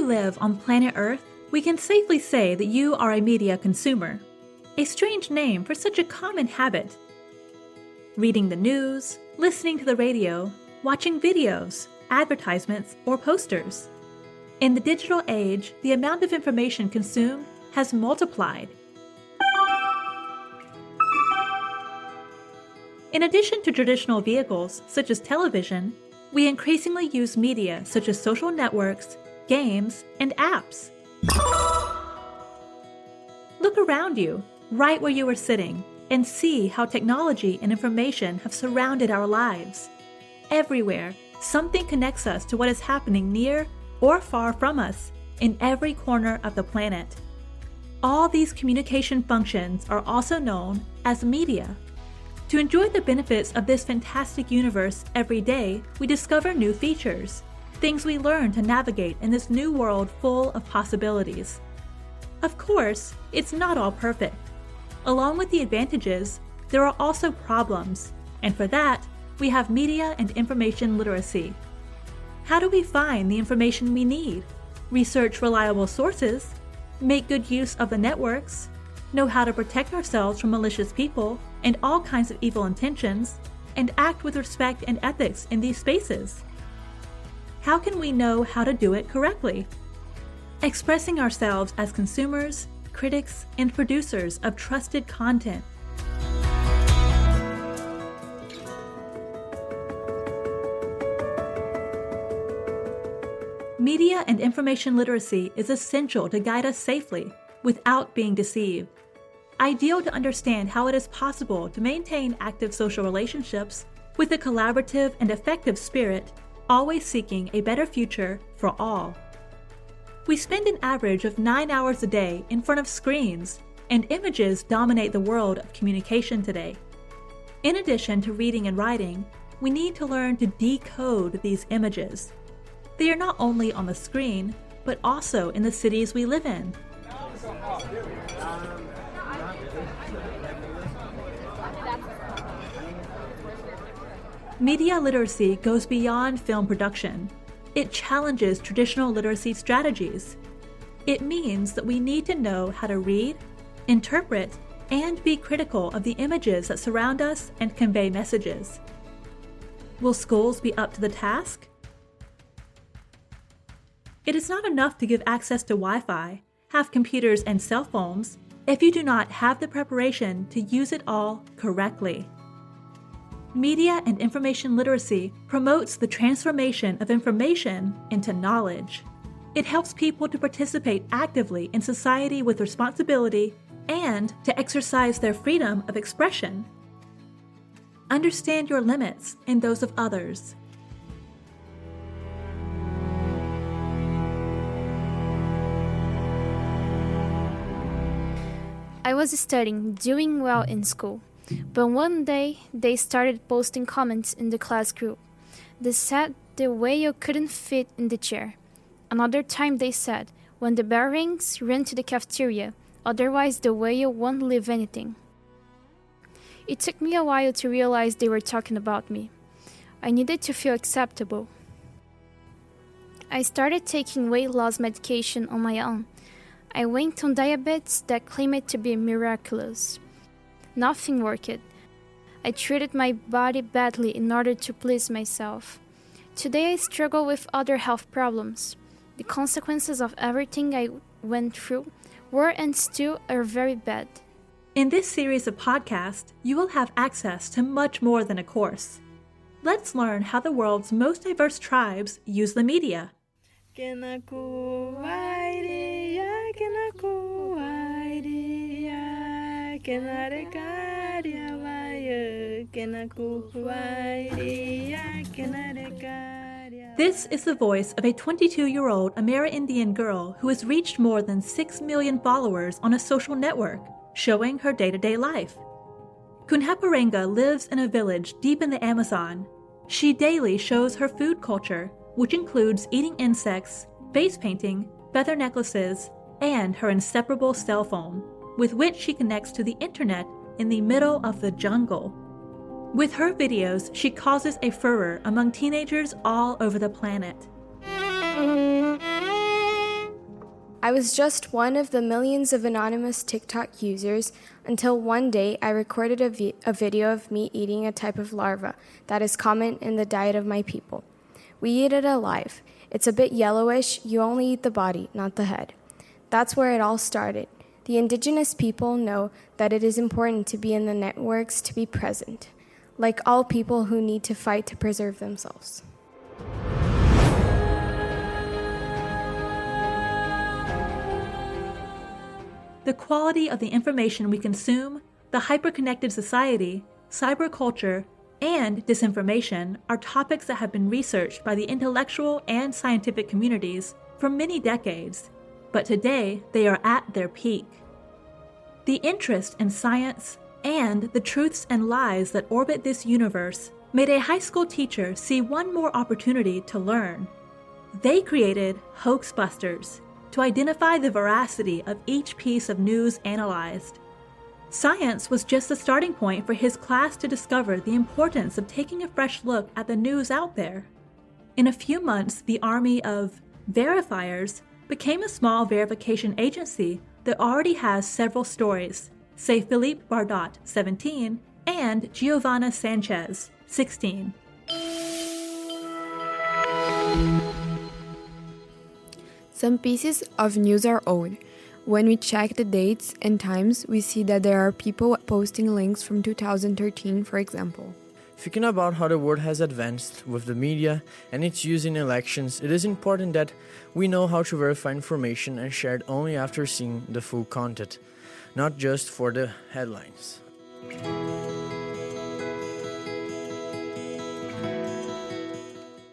live on planet Earth, we can safely say that you are a media consumer. A strange name for such a common habit. Reading the news, listening to the radio, watching videos, advertisements, or posters. In the digital age, the amount of information consumed has multiplied. In addition to traditional vehicles such as television, we increasingly use media such as social networks, games, and apps. Look around you, right where you are sitting, and see how technology and information have surrounded our lives. Everywhere, something connects us to what is happening near or far from us in every corner of the planet. All these communication functions are also known as media. To enjoy the benefits of this fantastic universe every day, we discover new features, things we learn to navigate in this new world full of possibilities. Of course, it's not all perfect. Along with the advantages, there are also problems, and for that, we have media and information literacy. How do we find the information we need, research reliable sources, make good use of the networks, know how to protect ourselves from malicious people and all kinds of evil intentions, and act with respect and ethics in these spaces? How can we know how to do it correctly? Expressing ourselves as consumers, critics, and producers of trusted content. Media and information literacy is essential to guide us safely without being deceived. Ideal to understand how it is possible to maintain active social relationships with a collaborative and effective spirit, always seeking a better future for all. We spend an average of 9 hours a day in front of screens, and images dominate the world of communication today. In addition to reading and writing, we need to learn to decode these images. They are not only on the screen, but also in the cities we live in. Media literacy goes beyond film production. It challenges traditional literacy strategies. It means that we need to know how to read, interpret, and be critical of the images that surround us and convey messages. Will schools be up to the task? It is not enough to give access to Wi-Fi, have computers and cell phones, if you do not have the preparation to use it all correctly. Media and information literacy promotes the transformation of information into knowledge. It helps people to participate actively in society with responsibility and to exercise their freedom of expression. Understand your limits and those of others. I was studying, doing well in school, but one day they started posting comments in the class group. They said the whale couldn't fit in the chair. Another time they said, when the bell rings, run to the cafeteria, otherwise the whale won't leave anything. It took me a while to realize they were talking about me. I needed to feel acceptable. I started taking weight loss medication on my own. I went on diets that claimed to be miraculous. Nothing worked. I treated my body badly in order to please myself. Today I struggle with other health problems. The consequences of everything I went through were and still are very bad. In this series of podcasts, you will have access to much more than a course. Let's learn how the world's most diverse tribes use the media. This is the voice of a 22-year-old Amerindian girl who has reached more than 6 million followers on a social network, showing her day-to-day life. Kunhaparenga lives in a village deep in the Amazon. She daily shows her food culture, which includes eating insects, face painting, feather necklaces, and her inseparable cell phone, with which she connects to the internet in the middle of the jungle. With her videos, she causes a furor among teenagers all over the planet. I was just one of the millions of anonymous TikTok users until one day I recorded a video of me eating a type of larva that is common in the diet of my people. We eat it alive. It's a bit yellowish. You only eat the body, not the head. That's where it all started. The indigenous people know that it is important to be in the networks to be present, like all people who need to fight to preserve themselves. The quality of the information we consume, the hyperconnected society, cyberculture, and disinformation are topics that have been researched by the intellectual and scientific communities for many decades, but today they are at their peak. The interest in science and the truths and lies that orbit this universe made a high school teacher see one more opportunity to learn. They created Hoaxbusters to identify the veracity of each piece of news analyzed. Science was just the starting point for his class to discover the importance of taking a fresh look at the news out there. In a few months, the army of verifiers became a small verification agency that already has several stories, say Philippe Bardot, 17, and Giovanna Sanchez, 16. Some pieces of news are old. When we check the dates and times, we see that there are people posting links from 2013, for example. Thinking about how the world has advanced with the media and its use in elections, it is important that we know how to verify information and share it only after seeing the full content, not just for the headlines.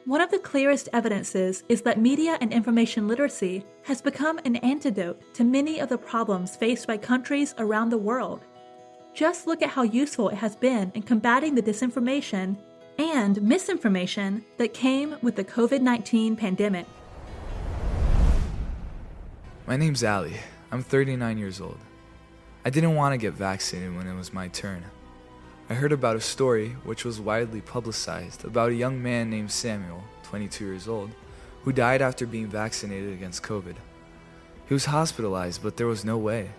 One of the clearest evidences is that media and information literacy has become an antidote to many of the problems faced by countries around the world. Just look at how useful it has been in combating the disinformation and misinformation that came with the COVID-19 pandemic. My name's Ali. I'm 39 years old. I didn't want to get vaccinated when it was my turn. I heard about a story which was widely publicized about a young man named Samuel, 22 years old, who died after being vaccinated against COVID. He was hospitalized, but there was no way.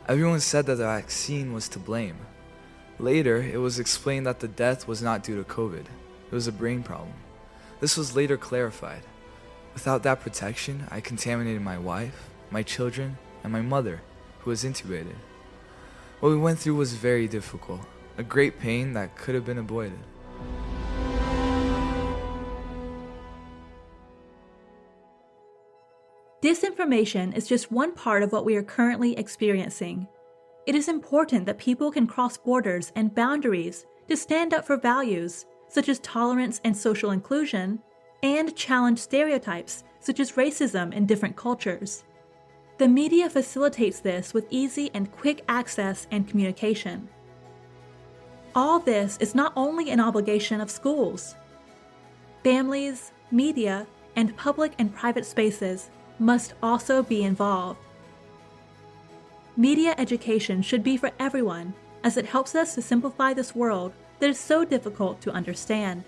Everyone said that the vaccine was to blame. Later, it was explained that the death was not due to COVID. It was a brain problem. This was later clarified. Without that protection, I contaminated my wife, my children, and my mother, who was intubated. What we went through was very difficult. A great pain that could have been avoided. Disinformation is just one part of what we are currently experiencing. It is important that people can cross borders and boundaries to stand up for values such as tolerance and social inclusion, and challenge stereotypes such as racism in different cultures. The media facilitates this with easy and quick access and communication. All this is not only an obligation of schools. Families, media, and public and private spaces must also be involved. Media education should be for everyone, as it helps us to simplify this world that is so difficult to understand.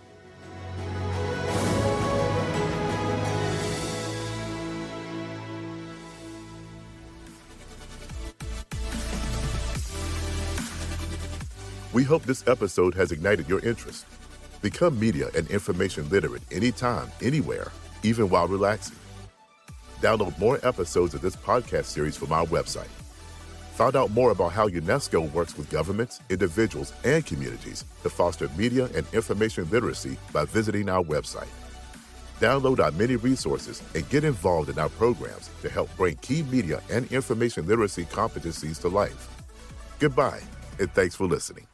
We hope this episode has ignited your interest. Become media and information literate anytime, anywhere, even while relaxing. Download more episodes of this podcast series from our website. Find out more about how UNESCO works with governments, individuals, and communities to foster media and information literacy by visiting our website. Download our many resources and get involved in our programs to help bring key media and information literacy competencies to life. Goodbye, and thanks for listening.